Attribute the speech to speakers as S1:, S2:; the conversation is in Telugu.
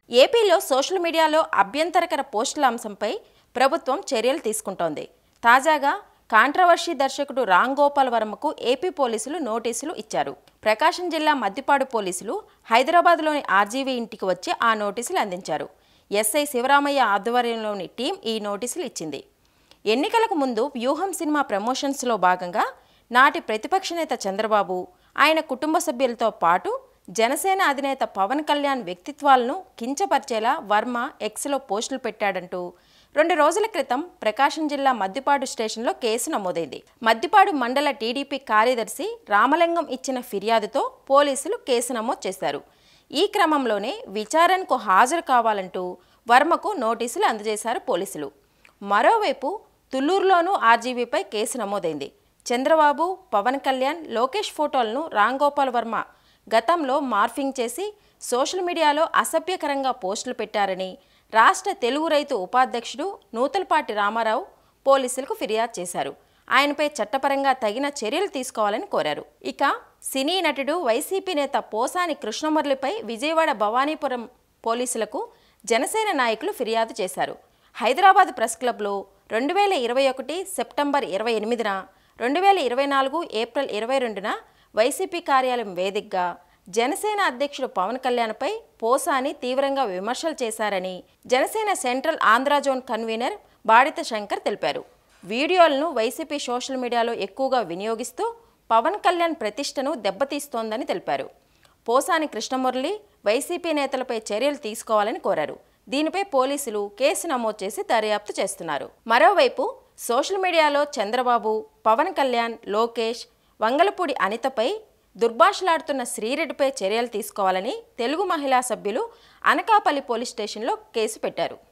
S1: ఏపీలో సోషల్ మీడియాలో అభ్యంతరకర పోస్టుల అంశంపై ప్రభుత్వం చర్యలు తీసుకుంటోంది. తాజాగా కాంట్రవర్షీ దర్శకుడు రామ్ గోపాల్ వర్మకు ఏపీ పోలీసులు నోటీసులు ఇచ్చారు. ప్రకాశం జిల్లా మద్దిపాడు పోలీసులు హైదరాబాద్లోని ఆర్జీవీ ఇంటికి వచ్చి ఆ నోటీసులు అందించారు. ఎస్ఐ శివరామయ్య ఆధ్వర్యంలోని టీం ఈ నోటీసులు ఇచ్చింది. ఎన్నికలకు ముందు వ్యూహం సినిమా ప్రమోషన్స్లో భాగంగా నాటి ప్రతిపక్ష నేత చంద్రబాబు, ఆయన కుటుంబ సభ్యులతో పాటు జనసేన అధినేత పవన్ కళ్యాణ్ వ్యక్తిత్వాలను కించపరిచేలా వర్మ ఎక్స్లో పోస్టులు పెట్టాడంటూ 2 రోజుల క్రితం ప్రకాశం జిల్లా మద్దిపాడు స్టేషన్లో కేసు నమోదైంది. మద్దిపాడు మండల టీడీపీ కార్యదర్శి రామలింగం ఇచ్చిన ఫిర్యాదుతో పోలీసులు కేసు నమోదు చేశారు. ఈ క్రమంలోనే విచారణకు హాజరు కావాలంటూ వర్మకు నోటీసులు అందజేశారు పోలీసులు. మరోవైపు తుళ్లూరులోనూ ఆర్జీవీపై కేసు నమోదైంది. చంద్రబాబు, పవన్ కళ్యాణ్, లోకేష్ ఫోటోలను రామ్ గోపాల్ వర్మ గతంలో మార్ఫింగ్ చేసి సోషల్ మీడియాలో అసభ్యకరంగా పోస్టులు పెట్టారని రాష్ట్ర తెలుగు రైతు ఉపాధ్యక్షుడు నూతలపాటి రామారావు పోలీసులకు ఫిర్యాదు చేశారు. ఆయనపై చట్టపరంగా తగిన చర్యలు తీసుకోవాలని కోరారు. ఇక సినీ నటుడు వైసీపీ నేత పోసాని కృష్ణమురళిపై విజయవాడ భవానీపురం పోలీసులకు జనసేన నాయకులు ఫిర్యాదు చేశారు. హైదరాబాద్ ప్రెస్ క్లబ్లో 2021 సెప్టెంబర్ 28న 2024 ఏప్రిల్ 22న వైసీపీ కార్యాలయం వేదికగా జనసేన అధ్యక్షుడు పవన్ కళ్యాణ్పై పోసాని తీవ్రంగా విమర్శలు చేశారని Janasena central Andhra zone convener Badita Shankar తెలిపారు. వీడియోలను వైసీపీ సోషల్ మీడియాలో ఎక్కువగా వినియోగిస్తూ పవన్ కళ్యాణ్ ప్రతిష్టను దెబ్బతీస్తోందని తెలిపారు. పోసాని కృష్ణమురళి వైసీపీ నేతలపై చర్యలు తీసుకోవాలని కోరారు. దీనిపై పోలీసులు కేసు నమోదు చేసి దర్యాప్తు చేస్తున్నారు. మరోవైపు సోషల్ మీడియాలో చంద్రబాబు, పవన్ కళ్యాణ్, లోకేష్, వంగలపూడి అనితపై దుర్భాషలాడుతున్న శ్రీరెడ్డిపై చర్యలు తీసుకోవాలని తెలుగు మహిళా సభ్యులు అనకాపల్లి పోలీస్ స్టేషన్లో కేసు పెట్టారు.